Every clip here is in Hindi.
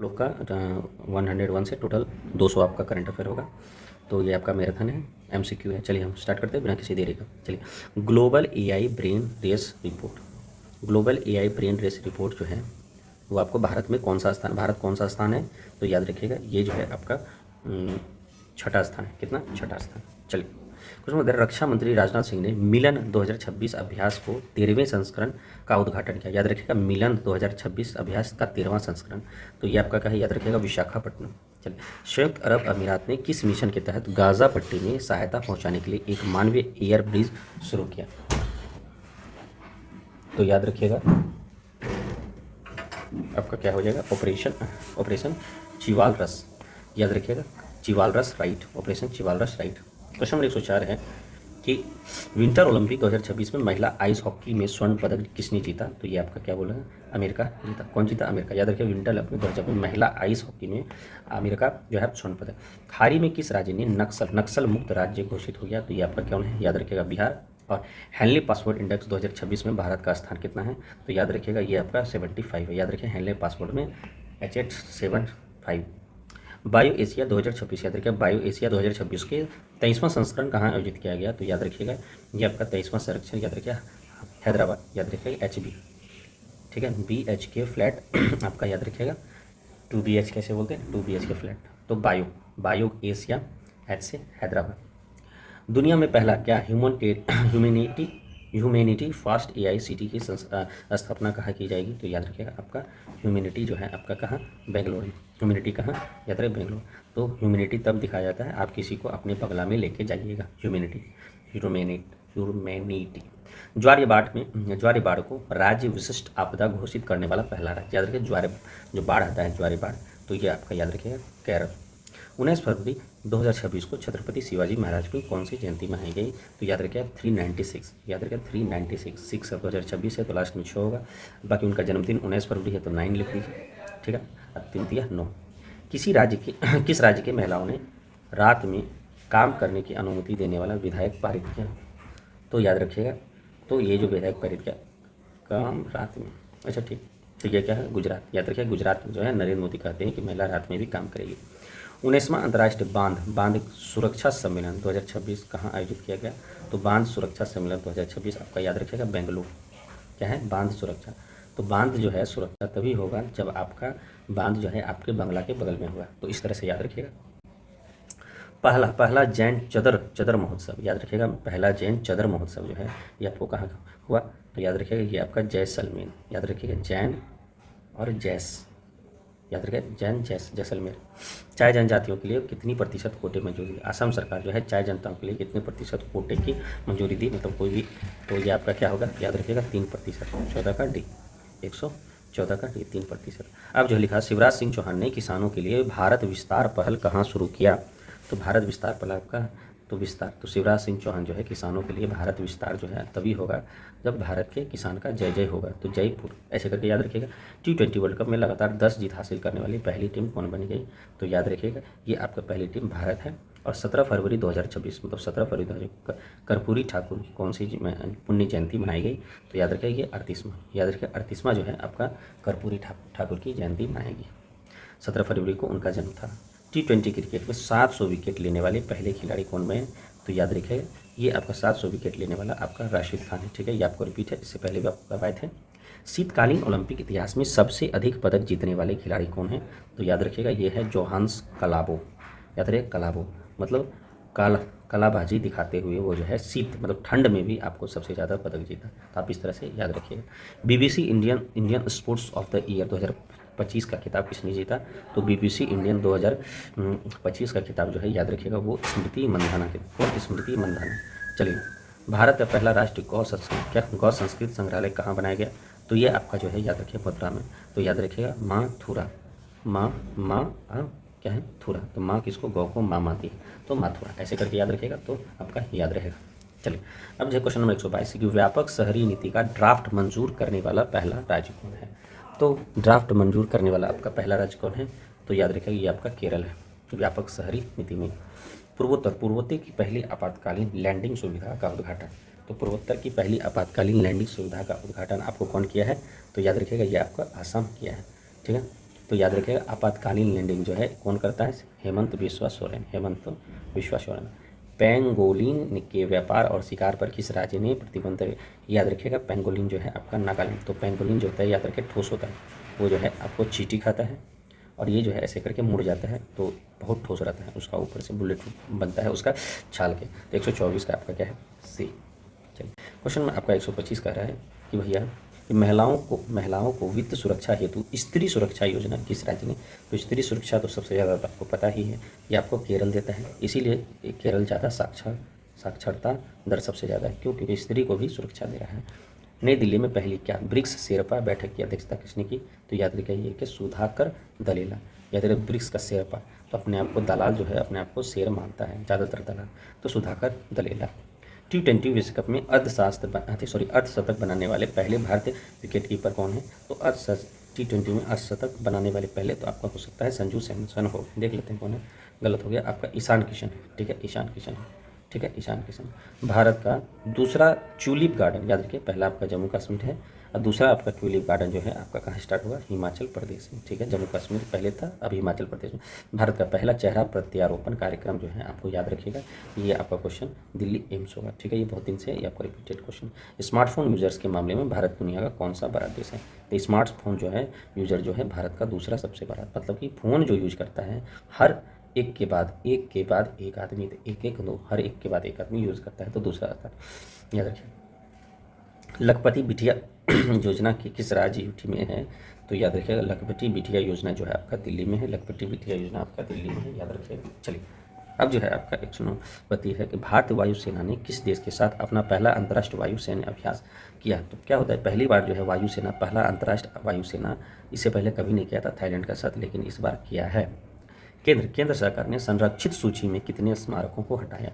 लोग का 101 से टोटल 200 आपका करंट अफेयर होगा। तो ये आपका मैराथन है, एमसीक्यू है। चलिए हम स्टार्ट करते हैं बिना किसी देरी का। चलिए, global AI brain race report. Global AI brain race report जो है वो आपको भारत में कौन सा स्थान, भारत कौन सा स्थान है, तो याद रखिएगा ये जो है आपका छठा स्थान है। कितना? छठा स्थान। चलिए, कुछ उधर रक्षा मंत्री राजनाथ सिंह ने मिलन 2026 अभ्यास को 13वें संस्करण का उद्घाटन किया। याद रखिएगा मिलन 2026 अभ्यास का 13वां संस्करण, तो ये आपका क्या है, याद रखिएगा विशाखापट्टनम। चलिए, संयुक्त अरब अमीरात ने किस मिशन के तहत गाजा पट्टी में सहायता पहुंचाने के लिए एक मानवीय एयर ब्रिज शुरू किया? तो याद रखिएगा आपका क्या हो जाएगा, ऑपरेशन चिवालरस। याद रखिएगा chivalrous right, operation chivalrous right. Question number 104 है कि विंटर ओलंपिक 2026 में महिला आइस हॉकी में स्वर्ण पदक किसने जीता? तो ये आपका क्या बोला है, अमेरिका जीता। कौन जीता? अमेरिका। याद रखिए विंटर ओलंपिक 2026 में महिला आइस हॉकी में अमेरिका जो है स्वर्ण पदक। हाल ही में किस राज्य ने नक्सल मुक्त राज्य घोषित हो गया? तो ये आपका कौन है, याद रखिएगा बिहार। और हेनली पासपोर्ट इंडेक्स 2026 में भारत का स्थान कितना है? तो याद रखिएगा ये आपका 75 है। याद रखिए हेनली पासपोर्ट में HH75। बायो एशिया 2026, याद रखिएगा बायो एशिया 2026 के 23वां संस्करण कहाँ आयोजित किया गया? तो याद रखिएगा ये आपका 23वां संरक्षण, याद रखिएगा हैदराबाद। याद रखिएगा HB, ठीक है, BHK फ्लैट आपका याद रखिएगा 2BH कैसे बोलते हैं, 2BHK फ्लैट। तो बायो एशिया H से हैदराबाद। दुनिया में पहला क्या ह्यूमैनिटी फास्ट एआई सिटी की स्थापना कहाँ की जाएगी? तो याद रखिएगा आपका ह्यूमैनिटी जो है आपका कहाँ, बेंगलोर में। ह्यूमैनिटी कहाँ, याद रखिए बेंगलोर। तो ह्यूमैनिटी तब दिखाया जाता है आप किसी को अपने बगला में लेके जाइएगा, ह्यूमैनिटी। ज्वारी बाढ़ को राज्य विशिष्ट आपदा घोषित करने वाला पहला राज्य, याद रखिए जो बाढ़ आता है ज्वारी बाढ़, तो ये आपका याद रखिएगा केरल। 19 फरवरी 2026 को छत्रपति शिवाजी महाराज की कौन सी जयंती मनाई गई? तो याद रखिए 396, याद रखिए 396। 6 2026 है तो लास्ट में 6 होगा। बाकी उनका जन्मदिन 19 फरवरी है तो 9 लिख दीजिए, ठीक है। अब 3 दिया 9। किस राज्य के महिलाओं ने रात में काम करने की अनुमति देने वाला विधायक पारित किया? तो याद रखिएगा तो ये जो विधायक पारित किया काम रात में, अच्छा ठीक। तो ये क्या है, गुजरात। याद रखिए गुजरात में जो है नरेंद्र मोदी कहते हैं कि महिला रात में भी काम करेगी। 19वां अंतर्राष्ट्रीय बांध सुरक्षा सम्मेलन 2026 कहाँ आयोजित किया गया? तो बांध सुरक्षा सम्मेलन 2026 आपका याद रखिएगा बेंगलुरु। क्या है, बांध सुरक्षा। तो बांध जो है सुरक्षा तभी होगा जब आपका बांध जो है आपके बंगला के बगल में होगा। तो इस तरह से याद रखिएगा। पहला जैन चदर महोत्सव, याद रखिएगा पहला जैन चदर महोत्सव जो है ये आपको कहाँ हुआ? तो याद रखिएगा ये आपका जैसलमेर। याद रखिएगा जैन और याद रखें जैसलमेर। चाय जनजातियों के लिए कितनी प्रतिशत कोटे मंजूरी? असम सरकार जो है चाय जनताओं के लिए कितने प्रतिशत कोटे की मंजूरी दी? मतलब कोई भी, तो ये आपका क्या होगा, याद रखिएगा 3%। 14 का डी, 114 का डी 3%। अब जो लिखा, शिवराज सिंह चौहान ने किसानों के लिए भारत विस्तार पहल कहाँ शुरू किया? तो भारत विस्तार पहल आपका तो शिवराज सिंह चौहान जो है किसानों के लिए भारत विस्तार जो है तभी होगा जब भारत के किसान का जय जय होगा। तो जयपुर, ऐसे करके याद रखिएगा। T20 वर्ल्ड कप में लगातार 10 जीत हासिल करने वाली पहली टीम कौन बनी गई? तो याद रखिएगा ये आपका पहली टीम भारत है। और 17 फरवरी 2026 मतलब 17 फरवरी 2026 कर्पूरी ठाकुर की कौन सी पुण्य जयंती मनाई गई? तो याद रखिएगा ये 38वां, याद रखिएगा 38वां जो है आपका कर्पूरी ठाकुर की जयंती मनाएगी। 17 फरवरी को उनका जन्म था। T20 क्रिकेट में 700 विकेट लेने वाले पहले खिलाड़ी कौन बने? तो याद रखिएगा ये आपका 700 विकेट लेने वाला आपका राशिद खान है, ठीक है। ये आपको रिपीट है, इससे पहले भी आपको करवाए थे। शीतकालीन ओलंपिक इतिहास में सबसे अधिक पदक जीतने वाले खिलाड़ी कौन हैं? तो याद रखिएगा ये है जोहान्स कलाबो। याद रखिए कलाबो मतलब कलाबाजी दिखाते हुए वो जो है शीत मतलब ठंड में भी आपको सबसे ज़्यादा पदक जीता। तो आप इस तरह से याद रखिएगा। BBC Indian sports of the year 2025 का खिताब किसने जीता? तो BBC इंडियन 2025 का खिताब जो है याद रखिएगा वो स्मृति मंधाना। चलिए, भारत का पहला राष्ट्रीय गौ संस्कृत संग्रहालय कहाँ बनाया गया? तो ये आपका जो है याद रखिए मथुरा में। तो याद रखिएगा क्या है, थुरा। तो माँ किसको, गौ को माँ माती है, तो मथुरा। ऐसे करके याद रखिएगा तो आपका याद रहेगा। चलिए, अब जो क्वेश्चन नंबर 122 की व्यापक शहरी नीति का ड्राफ्ट मंजूर करने वाला पहला राज्य कौन है? तो ड्राफ्ट मंजूर करने वाला आपका पहला राज्य कौन है? तो याद रखिएगा ये आपका केरल है। व्यापक शहरी नीति में पूर्वोत्तर की पहली आपातकालीन लैंडिंग सुविधा का उद्घाटन। तो पूर्वोत्तर की पहली आपातकालीन लैंडिंग सुविधा का उद्घाटन आपको कौन किया है? तो याद रखिएगा ये आपका आसाम किया है, ठीक है। तो याद रखिएगा आपातकालीन लैंडिंग जो है कौन करता है, हेमंत बिस्वा सोरेन, हेमंत बिस्वा सोरेन। पेंगोलिन के व्यापार और शिकार पर किस राज्य ने प्रतिबंध, याद रखिएगा पेंगोलिन जो है आपका नागालैंड। तो पेंगोलिन जो होता है याद रखिए ठोस होता है, वो जो है आपको चींटी खाता है और ये जो है ऐसे करके मुड़ जाता है, तो बहुत ठोस रहता है, उसका ऊपर से बुलेट बनता है उसका छाल के। तो 124 का आपका क्या है, सी। चलिए क्वेश्चन में आपका 125 कह रहा है कि भैया कि महिलाओं को वित्त सुरक्षा हेतु स्त्री सुरक्षा योजना किस राज्य ने, तो स्त्री सुरक्षा तो सबसे ज़्यादा आपको पता ही है, ये आपको केरल देता है, इसीलिए केरल ज़्यादा साक्षरता दर सबसे ज़्यादा है, क्योंकि स्त्री को भी सुरक्षा दे रहा है। नई दिल्ली में पहली क्या ब्रिक्स शेरपा बैठक की अध्यक्षता किसने की, तो याद रखिए कि सुधाकर दलेला। याद रखिए ब्रिक्स का शेरपा, तो अपने आप को दलाल जो है अपने आप को शेर मानता है ज़्यादातर दलाल, तो सुधाकर दलेला। T20 विश्व कप में अर्धशतक बनाने वाले पहले भारतीय विकेटकीपर कौन है, तो T20 में अर्धशतक बनाने वाले पहले तो आपका हो सकता है संजू सैमसन हो, देख लेते हैं कौन है। गलत हो गया, आपका ईशान किशन, ठीक है ईशान किशन, ठीक है ईशान किशन। भारत का दूसरा ट्यूलिप गार्डन, याद रखिए पहला आपका जम्मू कश्मीर है और दूसरा आपका ट्यूलिप गार्डन जो है आपका कहाँ स्टार्ट हुआ, हिमाचल प्रदेश में, ठीक है जम्मू कश्मीर पहले था अब हिमाचल प्रदेश में। भारत का पहला चेहरा प्रत्यारोपण कार्यक्रम जो है आपको याद रखिएगा, ये आपका क्वेश्चन दिल्ली एम्स होगा, ठीक है ये बहुत दिन से ये आपका रिपीटेड क्वेश्चन। स्मार्टफोन यूजर्स के मामले में भारत दुनिया का कौन सा बड़ा देश है, तो स्मार्टफोन जो है यूजर जो है भारत का दूसरा सबसे बड़ा, मतलब कि फ़ोन जो यूज करता है हर एक के बाद एक आदमी, तो एक दो हर एक के बाद एक आदमी यूज़ करता है, तो दूसरा आता है। याद रखिए लखपति बिटिया योजना की किस राज्य यूटी में है, तो याद रखिएगा लखपति बिटिया योजना जो है आपका दिल्ली में है, लखपति बिटिया योजना आपका दिल्ली में है, याद रखिएगा। चलिए अब जो है आपका 129 है कि भारतीय वायुसेना ने किस देश के साथ अपना पहला अंतर्राष्ट्रीय वायुसेना अभ्यास किया, तो क्या होता है पहली बार जो है वायुसेना पहला अंतर्राष्ट्रीय वायुसेना, इससे पहले कभी नहीं किया था थाईलैंड के साथ, लेकिन इस बार किया है। केंद्र सरकार ने संरक्षित सूची में कितने स्मारकों को हटाया,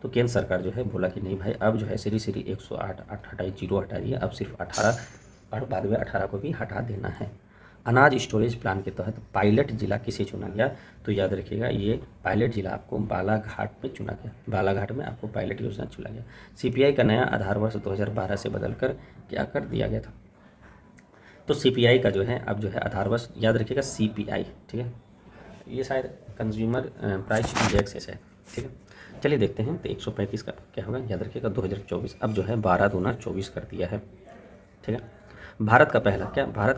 तो केंद्र सरकार जो है बोला कि नहीं भाई अब जो है श्री 108 हटाई, 0 हटा दिया, अब सिर्फ 18 और बाद में 18 को भी हटा देना है। अनाज स्टोरेज प्लान के तहत पायलट जिला किसे चुना गया, तो याद रखिएगा ये पायलट जिला आपको बालाघाट में चुना गया, बालाघाट में आपको पायलट योजना चुना गया। CPI का नया आधार वर्ष 2012 से बदलकर क्या कर दिया गया था, तो CPI का जो है अब जो है आधार वर्ष याद रखिएगा CPI, ठीक है ये शायद कंज्यूमर प्राइस इंडेक्स है शायद, ठीक है। चलिए देखते हैं तो 135 का क्या होगा, याद रखिएगा 2024, अब जो है 12 दूना 24 कर दिया है, ठीक है। भारत का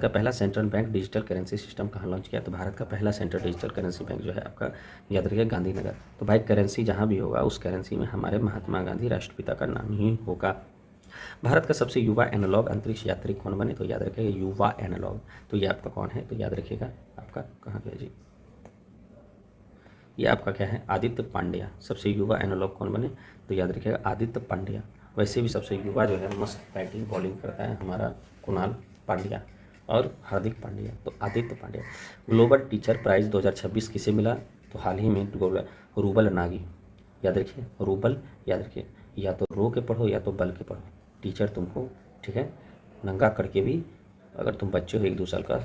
पहला central bank digital currency system कहाँ लॉन्च किया, तो भारत का पहला सेंट्रल डिजिटल करेंसी बैंक जो है आपका याद रखिएगा गांधीनगर। तो भाई करेंसी जहाँ भी होगा उस करेंसी में हमारे महात्मा गांधी राष्ट्रपिता का नाम ही होगा। भारत का सबसे युवा एनालॉग अंतरिक्ष यात्री कौन बने, तो याद रखिएगा युवा एनालॉग, तो ये आपका कौन है, तो याद रखिएगा आपका कहाँ गया जी, ये आपका क्या है आदित्य पांड्या। सबसे युवा एनालॉग कौन बने, तो याद रखिएगा आदित्य पांड्या। वैसे भी सबसे युवा जो है मस्त बैटिंग बॉलिंग करता है हमारा कुणाल पांड्या और हार्दिक पांड्या, तो Aditya Pandya. Global teacher prize 2026 किसे मिला, तो हाल ही में रूबल नागी, याद रखिए रूबल, याद रखिए या तो रो के पढ़ो या तो बल के पढ़ो, टीचर तुमको ठीक है नंगा करके भी, अगर तुम बच्चे हो 1-2 साल का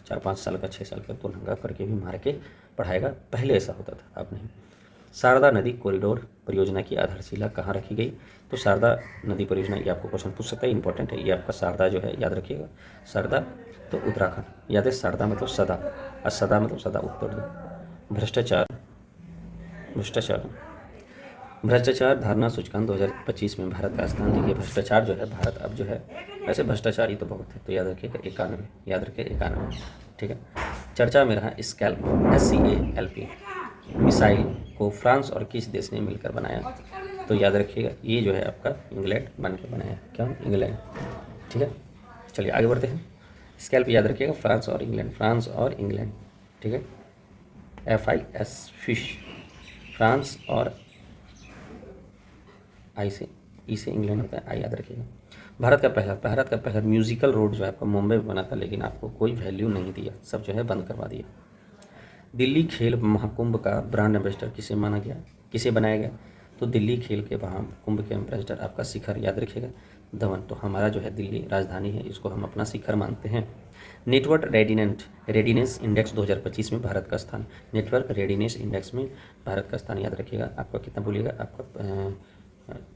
4-5 साल का 6 साल का तो नंगा करके भी मार के पढ़ाएगा, पहले ऐसा होता था अब नहीं। शारदा नदी कॉरिडोर परियोजना की आधारशिला कहाँ रखी गई, तो शारदा नदी परियोजना, ये आपको क्वेश्चन पूछ सकता है, इंपॉर्टेंट है ये आपका शारदा जो है याद रखिएगा शारदा, तो उत्तराखंड, याद है शारदा मतलब सदा और सदा मतलब सदा उत्तर दो। भ्रष्टाचार धारणा सूचकांक 2025 में भारत का स्थान, देखिए भ्रष्टाचार जो है भारत अब जो है, वैसे भ्रष्टाचार ही तो बहुत है, तो याद रखिएगा 91, याद रखिए 91, ठीक है। चर्चा में रहा स्कैल्प SCALP मिसाइल को फ्रांस और किस देश ने मिलकर बनाया, तो याद रखिएगा ये जो है आपका इंग्लैंड बन के बनाया, क्या इंग्लैंड, ठीक है। चलिए आगे बढ़ते हैं। स्कैल्प याद रखिएगा फ्रांस और इंग्लैंड, ठीक है। FIS फिश, फ्रांस और आई से इंग्लैंड होता है, आई याद रखिएगा। भारत का पहला म्यूजिकल रोड जो है आपका मुंबई में बना था, लेकिन आपको कोई वैल्यू नहीं दिया, सब जो है बंद करवा दिया। दिल्ली खेल महाकुंभ का ब्रांड एम्बेसडर किसे बनाया गया, तो दिल्ली खेल के महाकुंभ के एम्बेसडर आपका शिखर, याद रखिएगा धवन, तो हमारा जो है दिल्ली राजधानी है, इसको हम अपना शिखर मानते हैं। नेटवर्क रेडीनेस इंडेक्स 2025 में भारत का स्थान, नेटवर्क रेडीनेस इंडेक्स में भारत का स्थान याद रखिएगा आपका कितना बोलिएगा, आपका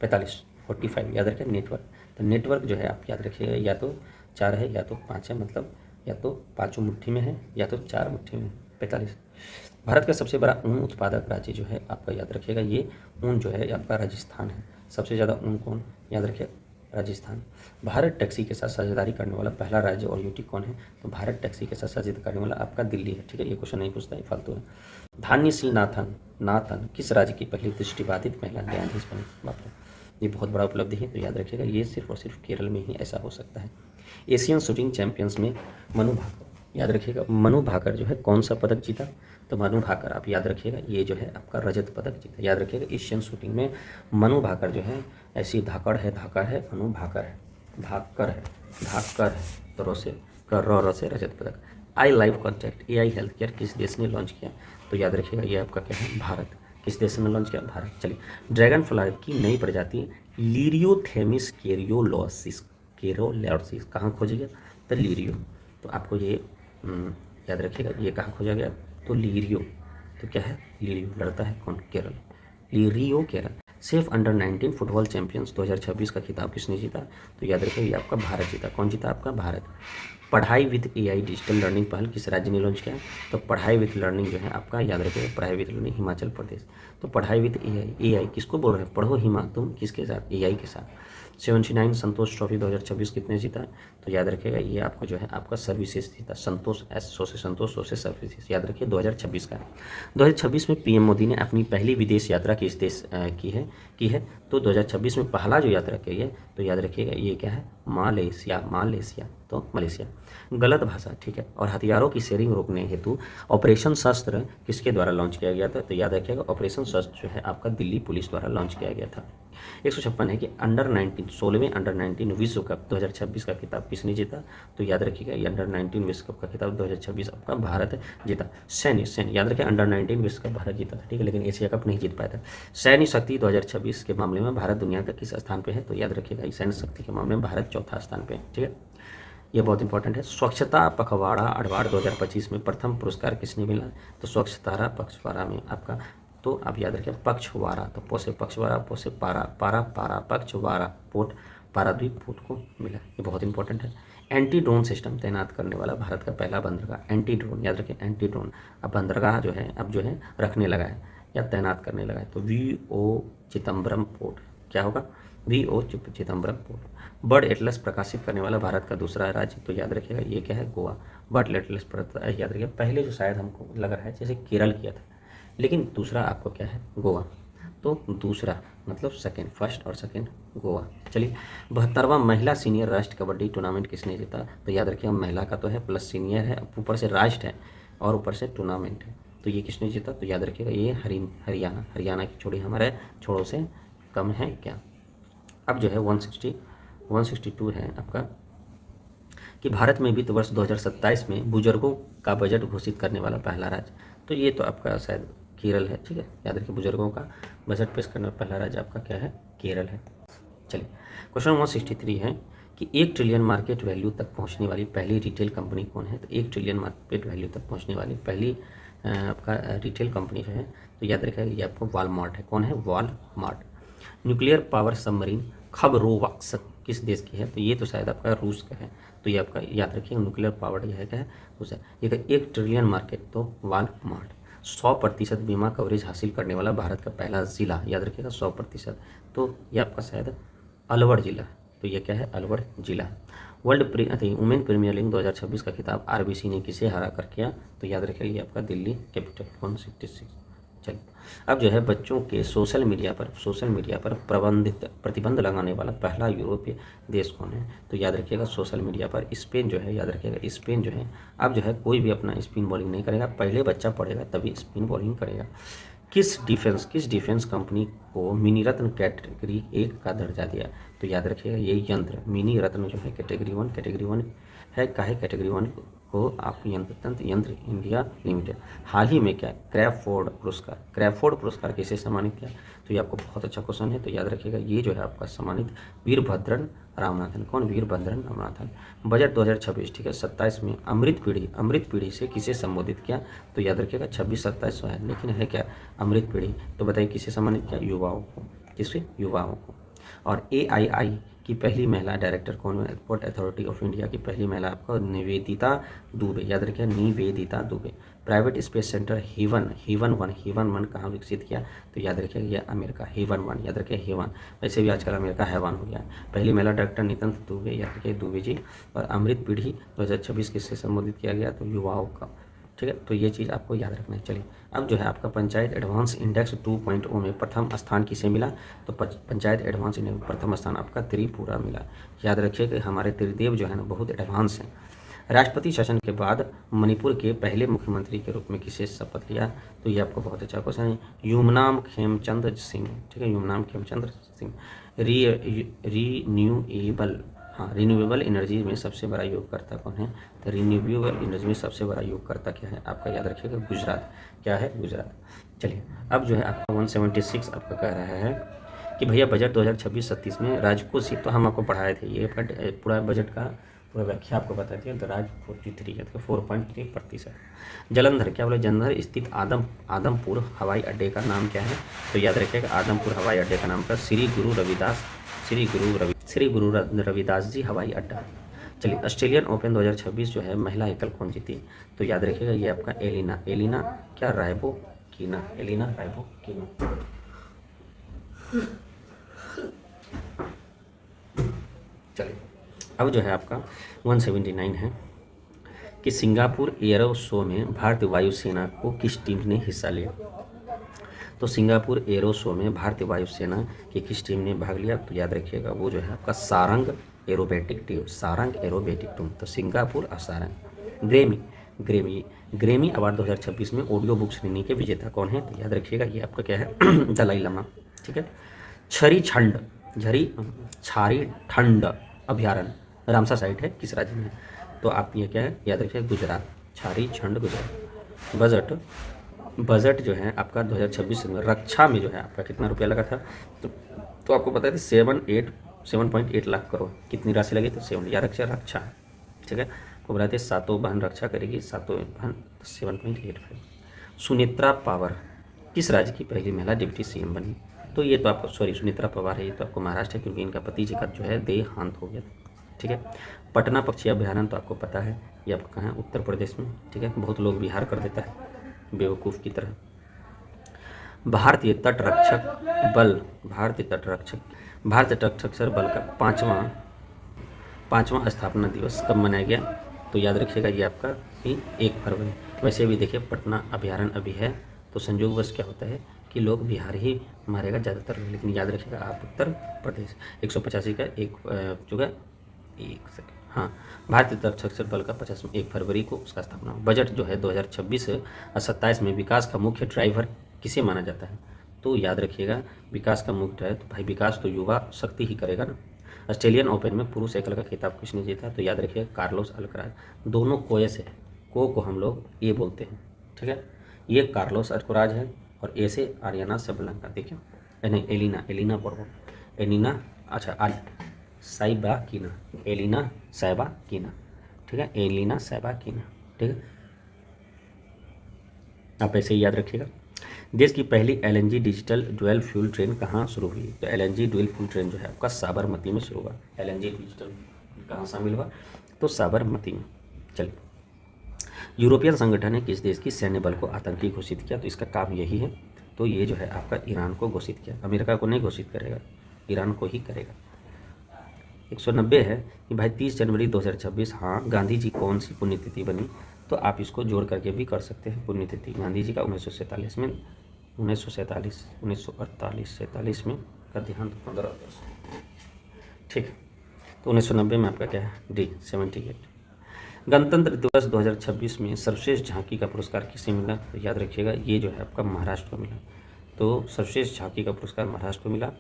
45 याद रखिए नेटवर्क। तो नेटवर्क जो है आप याद रखिएगा या तो 4 है या तो 5 है, मतलब या तो पाँचों मुट्ठी में है या तो चार मुट्ठी में। 45। भारत का सबसे बड़ा ऊन उत्पादक राज्य जो है आपका, याद रखिएगा ये ऊन जो है आपका राजस्थान है। सबसे ज़्यादा ऊन कौन, याद रखिए राजस्थान। भारत टैक्सी के साथ साझेदारी करने वाला पहला राज्य और यूटी कौन है, तो भारत टैक्सी के साथ साझेदारी करने वाला आपका दिल्ली है। ठीक है, ये क्वेश्चन नहीं पूछता है, फालतू है। धान्य सिंह नाथन किस राज्य की पहली दृष्टिबाधित महिला न्यायाधीश बनी। बाप रे, ये बहुत बड़ा उपलब्धि है। तो याद रखिएगा ये सिर्फ और सिर्फ केरल में ही ऐसा हो सकता है। एशियन शूटिंग चैंपियंस में मनु भाकर, याद रखिएगा मनु भाकर जो है कौन सा पदक जीता, तो मनु भाकर आप याद रखिएगा ये जो है आपका रजत पदक जीता। याद रखिएगा एशियन शूटिंग में मनु भाकर जो है, ऐसी धाकड़ है मनु भाकर है, भाकर है तो रो से रजत पदक। I live contact AI health care किस देश ने लॉन्च किया, तो याद रखिएगा ये आपका क्या है, भारत। किस देश ने लॉन्च किया, भारत। चलिए, ड्रैगन फ्लाई की नई प्रजाति लीरियोथेमिस केरियोलोसिस कहाँ खोजा गया, तो लीरियो। तो आपको ये याद रखिएगा ये कहाँ खोजा गया, तो लीरियो। तो क्या है, लीरियो, लड़ता है कौन, केरल, लीरियो Kerala. SAFF under 19 football champions 2026 का खिताब किसने जीता, तो याद रखिए ये आपका भारत जीता। कौन जीता, आपका भारत। पढ़ाई विद AI डिजिटल लर्निंग पहल किस राज्य ने लॉन्च किया, तो पढ़ाई विद लर्निंग जो है आपका, याद रखिए पढ़ाई विद लर्निंग हिमाचल प्रदेश। तो पढ़ाई विद AI किसको बोल रहे हैं, पढ़ो हिमा तुम किसके साथ, AI के साथ। 79 संतोष ट्रॉफी 2026 कितने जीता, तो याद रखिएगा ये आपका जो है आपका सर्विसेज जीता। संतोष सोसे सर्विसेज, याद रखिए 2026 का। 2026 में PM मोदी ने अपनी पहली विदेश यात्रा किस देश की है, तो 2026 में पहला जो यात्रा की है, तो याद रखिएगा ये क्या है, मालयसिया, तो मलेशिया। गलत भाषा, ठीक है। और हथियारों की शेयरिंग रोकने हेतु ऑपरेशन शस्त्र किसके द्वारा लॉन्च किया गया था, तो याद रखिएगा ऑपरेशन शस्त्र जो है आपका दिल्ली पुलिस द्वारा लॉन्च किया गया था। 156 है कि अंडर 19 16वें अंडर 19 विश्व कप 2026 का खिताब किसने जीता, तो याद रखिएगा ये अंडर 19 विश्व कप का खिताब 2026 आपका भारत जीता। सैन्य याद रखिए अंडर 19 विश्व कप भारत जीता था, ठीक है, लेकिन एशिया कप नहीं जीत पाया था। सैन्य शक्ति 2026 के मामले में भारत दुनिया का किस स्थान पे है, तो याद रखिएगा सैन्य शक्ति के मामले में भारत चौथा स्थान पे है, ठीक है, ये बहुत इंपॉर्टेंट है। स्वच्छता पखवाड़ा अवार्ड 2025 में प्रथम पुरस्कार किसने मिला, तो स्वच्छता पखवाड़ा में आपका, तो आप याद रखिए पक्षवाड़ा, तो पोसे पक्षवाड़ा, पोसे पारा पक्षवाड़ा, पोट पाराद्वीप पोट को मिला, ये बहुत इंपॉर्टेंट है। एंटी ड्रोन सिस्टम तैनात करने वाला भारत का पहला बंदरगाह, एंटी ड्रोन, याद रखिए एंटी ड्रोन। अब बंदरगाह जो है अब जो है रखने लगा है या तैनात करने लगा है, तो VO चिदम्बरम पोर्ट, क्या होगा, VO Chidambaram port. Bird Atlas प्रकाशित करने वाला भारत का दूसरा राज्य, तो याद रखिएगा ये क्या है, गोवा। बर्ड एटलस याद रखिए पहले जो शायद हमको लग रहा है जैसे केरल किया था, लेकिन दूसरा आपको क्या है, गोवा। तो दूसरा मतलब सेकेंड, फर्स्ट और सेकेंड गोवा। चलिए, 72वां महिला सीनियर राष्ट्र कबड्डी टूर्नामेंट किसने जीता, तो याद रखिए महिला का तो है प्लस सीनियर है, ऊपर से राष्ट्र है और ऊपर से टूर्नामेंट है, तो ये किसने जीता, तो याद रखिएगा ये हरियाणा की छोड़ी हमारे छोड़ों से कम है क्या। अब जो है 162 है आपका कि भारत में वित्त वर्ष 2027 में बुजुर्गों का बजट घोषित करने वाला पहला राज्य, तो ये तो आपका शायद केरल है, ठीक है, याद रखिए बुजुर्गों का बजट पेश करने वाला पहला राज्य आपका क्या है, केरल है। चलिए, क्वेश्चन 163 है कि 1 ट्रिलियन मार्केट वैल्यू तक पहुंचने वाली पहली रिटेल कंपनी कौन है, तो 1 ट्रिलियन मार्केट वैल्यू तक पहुंचने वाली पहली आपका रिटेल कंपनी जो है, तो याद रखिएगा ये आपको वॉलमार्ट है। कौन है, वॉलमार्ट। न्यूक्लियर पावर सबमरीन खबरोवक्स किस देश की है, तो ये तो शायद आपका रूस का है, तो ये आपका याद रखिए न्यूक्लियर पावर यह है क्या है, रूस है। ये 1 ट्रिलियन मार्केट, तो वॉलमार्ट। 100% बीमा कवरेज हासिल करने वाला भारत का पहला जिला, याद रखिएगा 100%, तो ये आपका शायद अलवर जिला, तो ये क्या है, अलवर जिला। वर्ल्ड वुमेन प्रीमियर लीग 2026 का खिताब RBC ने किसे हरा कर किया, तो याद रखिएगा ये आपका दिल्ली कैपिटल 166। चलिए, अब जो है बच्चों के सोशल मीडिया पर प्रतिबंध लगाने वाला पहला यूरोपीय देश कौन है, तो याद रखिएगा सोशल मीडिया पर स्पेन जो है, याद रखिएगा स्पेन जो है अब जो है कोई भी अपना स्पिन बॉलिंग नहीं करेगा, पहले बच्चा पढ़ेगा तभी स्पिन बॉलिंग करेगा। किस डिफेंस कंपनी को मिनी रत्न कैटेगरी 1 का दर्जा दिया, तो याद रखिएगा ये यंत्र मिनी रत्न जो है कैटेगरी 1 है, काहे कैटेगरी 1 को आप यंत्र इंडिया लिमिटेड। हाल ही में क्या क्रैफोर्ड पुरस्कार किसे सम्मानित किया, तो ये आपको बहुत अच्छा क्वेश्चन है, तो याद रखिएगा ये जो है आपका सम्मानित वीरभद्रन रामनाथन। कौन, वीरभद्रन रामनाथन। बजट 2026, ठीक है, 27 में अमृत पीढ़ी से किसे संबोधित किया, तो याद रखिएगा 26-27 है, लेकिन है क्या अमृत पीढ़ी, तो बताइए किसे सम्मानित किया, युवाओं को, किससे, युवाओं को। और AII की पहली महिला डायरेक्टर कौन है? एयरपोर्ट अथॉरिटी ऑफ इंडिया की पहली महिला आपको निवेदिता दुबे, याद रखिए Nivedita Dubey. Private space centre Haven one कहाँ विकसित किया? तो याद रखिए ये अमेरिका, हेवन वन, याद रखिए हेवन, वैसे भी आजकल अमेरिका हैवान हो गया है। पहली महिला डॉक्टर नितिन दुबे, याद रखिए दुबे जी। और अमृत पीढ़ी 2026 किससे संबोधित किया गया? तो युवाओं का, ठीक है। तो ये चीज़ आपको याद रखना है। चलिए अब जो है आपका पंचायत एडवांस इंडेक्स 2.0 में प्रथम स्थान किसे मिला? तो पंचायत एडवांस इंडेक्स में प्रथम स्थान आपका त्रिपुरा मिला। याद रखिए कि हमारे त्रिदेव जो है ना बहुत एडवांस हैं। राष्ट्रपति शासन के बाद मणिपुर के पहले मुख्यमंत्री के रूप में किसे शपथ लिया? तो ये आपको बहुत अच्छा क्वेश्चन है, युमनाम खेमचंद सिंह, ठीक है, युमनाम खेमचंद सिंह। रीन्यूएबल, हाँ, रिन्यूएबल एनर्जी में सबसे बड़ा योगकर्ता कौन है? तो रिन्यूएबल एनर्जी में सबसे बड़ा योगकर्ता क्या है आपका? याद रखिएगा गुजरात। क्या है? गुजरात। चलिए अब जो है आपका 176 आपका कह रहा है कि भैया बजट 2026-27 में राजकोषीय, तो हम आपको पढ़ाए थे ये पूरा बजट का पूरा व्याख्या आपको बता दिया। तो राज 43 है, तो 4.3%। जलंधर, क्या बोले? जलंधर स्थित आदमपुर हवाई अड्डे का नाम क्या है? तो याद रखिएगा आदमपुर हवाई अड्डे का नाम था श्री गुरु रविदास जी हवाई अड्डा। चलिए ऑस्ट्रेलियन ओपन 2026 जो है महिला एकल कौन जीती? तो याद रखिएगा ये आपका एलिना क्या रायबोकिना, एलिना रायबोकिना। चलिए अब जो है आपका 179 है कि सिंगापुर एयरो शो में भारतीय वायुसेना को किस टीम ने हिस्सा लिया? तो सिंगापुर एरो शो में भारतीय वायुसेना की किस टीम ने भाग लिया? तो याद रखिएगा वो जो है आपका Sarang aerobatic team, Sarang aerobatic team. तो सिंगापुर और सारंग। ग्रेमी अवार्ड 2026 में ऑडियो बुक श्रेणी के विजेता कौन है? तो याद रखिएगा ये आपका क्या है? दलाई लामा, ठीक है। छारी ठंड अभ्यारण्य रामसा साइट है किस राज्य में? तो आप ये क्या है याद रखिए गुजरात, छारी छंड गुजरात। बजट जो है आपका 2026 में रक्षा में जो है आपका कितना रुपया लगा था? तो आपको पता है 7.8 लाख करोड़। कितनी राशि लगी? तो 7, या रक्षा, ठीक है। को बताते सातों बहन रक्षा करेगी, सातों बहन 7.85। सुनेत्रा पवार किस राज्य की पहली महिला डिप्टी सीएम बनी? तो ये तो आपको सुनेत्रा पवार है, ये तो आपको महाराष्ट्र है क्योंकि इनका पति जी का जो है देहांत हो गया, ठीक है। पटना पक्षी अभ्यारण्य तो आपको पता है ये आपका कहाँ है? उत्तर प्रदेश में, ठीक है। बहुत लोग बिहार कर देता है बेवकूफ़ की तरह। भारतीय तटरक्षक बल का पाँचवां स्थापना दिवस कब मनाया गया? तो याद रखिएगा ये आपका 1 फरवरी। वैसे भी देखिए पटना अभ्यारण्य अभी है तो संयोगवश क्या होता है कि लोग बिहार ही मारेगा ज़्यादातर, लेकिन याद रखिएगा आप उत्तर प्रदेश। 185 का एक जो है 1 सेकेंड, हाँ, भारतीय तटरक्षक बल का 1 फरवरी को उसका स्थापना। बजट जो है 2026-27 में विकास का मुख्य ड्राइवर किसे माना जाता है? तो याद रखिएगा विकास का मुख्य ड्राइवर, तो भाई विकास तो युवा शक्ति ही करेगा ना। ऑस्ट्रेलियन ओपन में पुरुष एकल का खिताब किसने जीता? तो याद रखिएगा कार्लोस अल्कराज। दोनों कोए से है, को हम लोग ए बोलते हैं, ठीक है। ये कार्लोस अल्कराज है और ए से आरियाना सबलंका, देखिए नहीं एलिना बोर्बो, एलिना साइबाकिना, ठीक है, एलिना साइबाकिना, ठीक है। आप ऐसे ही याद रखिएगा। देश की पहली LNG digital dual fuel train कहाँ शुरू हुई? तो एलएनजी ड्यूल फ्यूल ट्रेन जो है आपका साबरमती में शुरू हुआ। एलएनजी डिजिटल कहाँ शामिल हुआ? तो साबरमती में। चलिए यूरोपियन संगठन ने किस देश की सैन्य बल को आतंकी घोषित किया? तो इसका काम यही है। तो ये जो है आपका ईरान को घोषित किया, अमेरिका को नहीं घोषित करेगा, ईरान को ही करेगा। 190 है कि भाई 30 जनवरी 2026 हाँ गांधी जी कौन सी पुण्यतिथि बनी? तो आप इसको जोड़ करके भी कर सकते हैं। पुण्यतिथि गांधी जी का 1947 में 1947 में का देहांत 15 अगस्त, ठीक। तो 1990 में आपका क्या है? डी 78। गणतंत्र दिवस 2026 में सर्वश्रेष्ठ झांकी का पुरस्कार किसे मिला? तो याद रखिएगा ये जो है आपका महाराष्ट्र को मिला। तो सर्वश्रेष्ठ झांकी का पुरस्कार महाराष्ट्र को मिला।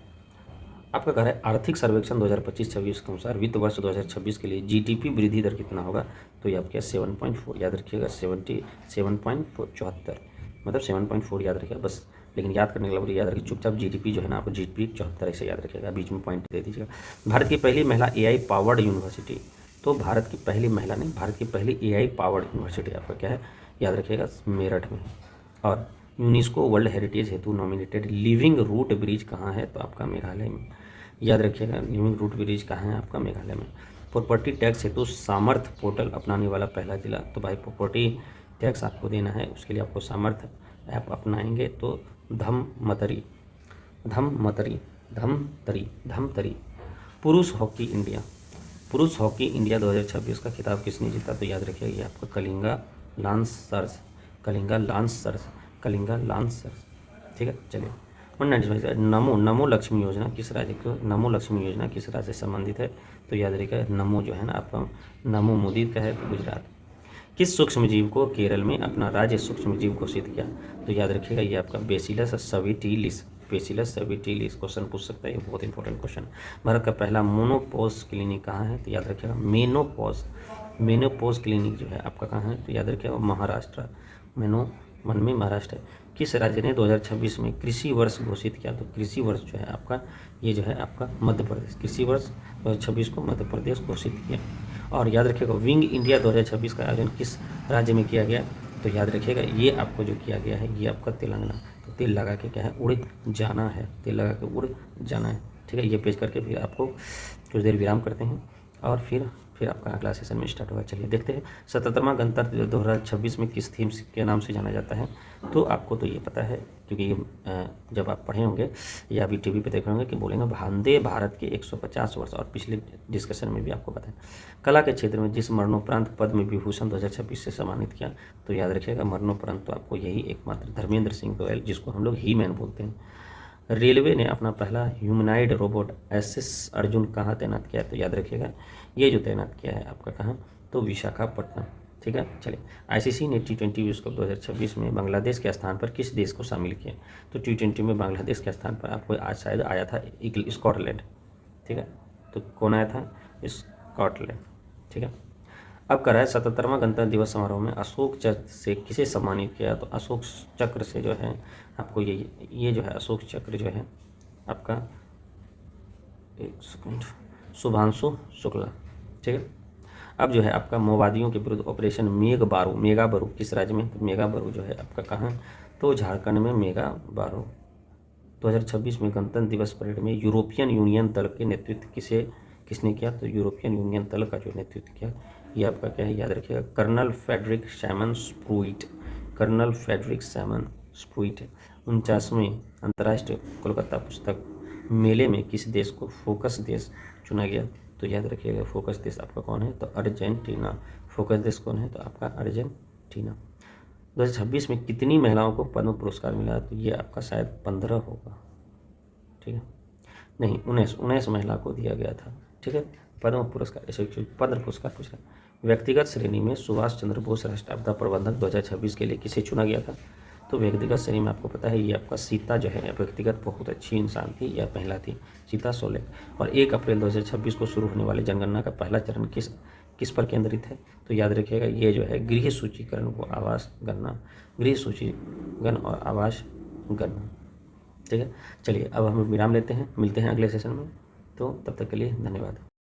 आपका कह रहा है आर्थिक सर्वेक्षण 2025-26 के अनुसार वित्त वर्ष 2026 के लिए जीडीपी वृद्धि दर कितना होगा? तो ये आपके 7.4, याद रखिएगा 7.74, मतलब 7.4 याद रखिएगा बस। लेकिन याद करने के लिए याद रखिए चुपचाप जीडीपी जो है ना आपको जीडीपी 74 ऐसे याद रखिएगा, बीच में पॉइंट दे दीजिएगा। भारत की पहली महिला एआई पावर्ड यूनिवर्सिटी, तो भारत की पहली महिला नहीं, भारत की पहली एआई पावर्ड यूनिवर्सिटी आपका क्या है? याद रखिएगा मेरठ में। और यूनेस्को वर्ल्ड हेरिटेज हेतु नॉमिनेटेड लिविंग रूट ब्रिज कहाँ है? तो आपका मेघालय में। याद रखिएगा लिविंग रूट ब्रिज कहाँ है आपका, मेघालय में। प्रॉपर्टी टैक्स हेतु सामर्थ पोर्टल अपनाने वाला पहला जिला, तो भाई प्रॉपर्टी टैक्स आपको देना है, उसके लिए आपको सामर्थ ऐप अपनाएंगे तो धमतरी धमतरी धमतरी धमतरी। पुरुष हॉकी इंडिया, पुरुष हॉकी इंडिया 2026 का खिताब किसने जीता, तो याद रखिए ये आपका Kalinga lancers, Kalinga lancers, Kalinga lancers. ठीक है, चलिए 195 नमो लक्ष्मी योजना किस राज्य को, नमो लक्ष्मी योजना किस राज्य से संबंधित है, तो याद रखिएगा नमो जो है ना आपका नमो मोदी का है तो गुजरात। किस सूक्ष्म जीव को केरल में अपना राज्य सूक्ष्म जीव घोषित किया, तो याद रखिएगा ये आपका बेसिलस सविटिलिस, बेसिलस सविटिलिस। क्वेश्चन पूछ सकता है, ये बहुत इंपॉर्टेंट क्वेश्चन। भारत का पहला मोनोपोज क्लिनिक कहाँ है, तो याद रखिएगा मेनोपोज, मेनोपोज क्लिनिक जो है आपका कहाँ है, तो याद रखिएगा महाराष्ट्र, मेनो मन में महाराष्ट्र है। किस राज्य ने 2026 में कृषि वर्ष घोषित किया, तो कृषि वर्ष जो है आपका ये जो है आपका मध्य प्रदेश, कृषि वर्ष 2026 को मध्य प्रदेश घोषित किया। और याद रखिएगा विंग इंडिया 2026 का आयोजन किस राज्य में किया गया, तो याद रखिएगा ये आपको जो किया गया है ये आपका तेलंगाना। तो तेल लगा के क्या है उड़ जाना है, तेल लगा के उड़ जाना है। ठीक है, ये पेश करके फिर आपको कुछ देर विराम करते हैं और फिर आपका अगला सेशन में स्टार्ट होगा। चलिए देखते हैं 77वां गणतंत्र 2026 में किस थीम के नाम से जाना जाता है, तो आपको तो ये पता है क्योंकि ये जब आप पढ़े होंगे या अभी टीवी पे देख रहे होंगे कि बोलेंगे वंदे भारत के 150 वर्ष, और पिछले डिस्कशन में भी आपको पता है। कला के क्षेत्र में जिस मरणोपरांत पद्म विभूषण 2026 से सम्मानित किया, तो याद रखिएगा मरणोपरांत तो आपको यही एकमात्र धर्मेंद्र सिंह गोयल, जिसको हम लोग ही मैन बोलते हैं। रेलवे ने अपना पहला ह्यूमनाइड रोबोट एसएस अर्जुन कहाँ तैनात किया है, तो याद रखिएगा ये जो तैनात किया है आपका कहाँ, तो विशाखापट्टनम। ठीक है, चलिए आईसीसी ने T20 विश्व कप 2026 में बांग्लादेश के स्थान पर किस देश को शामिल किया, तो T20 में बांग्लादेश के स्थान पर आपको आज शायद आया था स्कॉटलैंड। ठीक है, तो कौन आया था, स्कॉटलैंड। ठीक है, अब कर रहा है 77वां गणतंत्र दिवस समारोह में अशोक चक्र से किसे सम्मानित किया, तो अशोक चक्र से जो है आपको ये जो है अशोक चक्र जो है आपका, एक सेकंड, शुभांशु शुक्ला। ठीक है, अब जो है आपका माओवादियों के विरुद्ध ऑपरेशन मेगाबरू किस राज्य में, तो मेगाबरू जो है आपका कहाँ, तो झारखंड में मेगाबरू। 2026 में गणतंत्र दिवस परेड में यूरोपियन यूनियन दल के नेतृत्व किसने किया, तो यूरोपियन यूनियन दल का जो नेतृत्व किया ये आपका क्या है, याद रखिएगा colonel Frederick Simon Spruit, colonel Frederick Simon Spruit. 49वें अंतर्राष्ट्रीय कोलकाता पुस्तक मेले में किस देश को फोकस देश चुना गया, तो याद रखिएगा फोकस देश आपका कौन है, तो अर्जेंटीना। फोकस देश कौन है, तो आपका अर्जेंटीना। 2026 में कितनी महिलाओं को पद्म पुरस्कार मिला, तो ये आपका शायद 15 होगा। ठीक है, नहीं 19 महिला को दिया गया था। ठीक है, पद्म पुरस्कार, ऐसे पद्म पुरस्कार पूछ रहे हैं। व्यक्तिगत श्रेणी में सुभाष चंद्र बोस राष्ट्रीय आपदा प्रबंधक 2026 के लिए किसे चुना गया था, तो व्यक्तिगत श्रेणी में आपको पता है ये आपका सीता जो है व्यक्तिगत बहुत अच्छी इंसान थी, या पहला थी सीता सोलेन। और 1 अप्रैल 2026 को शुरू होने वाले जनगणना का पहला चरण किस पर केंद्रित है, तो याद रखिएगा ये जो है गृह सूचीकरण को आवास गणना, गृह सूचीकरण और आवास गणना। ठीक है, चलिए अब हम विराम लेते हैं, मिलते हैं अगले सेशन में, तो तब तक के लिए धन्यवाद।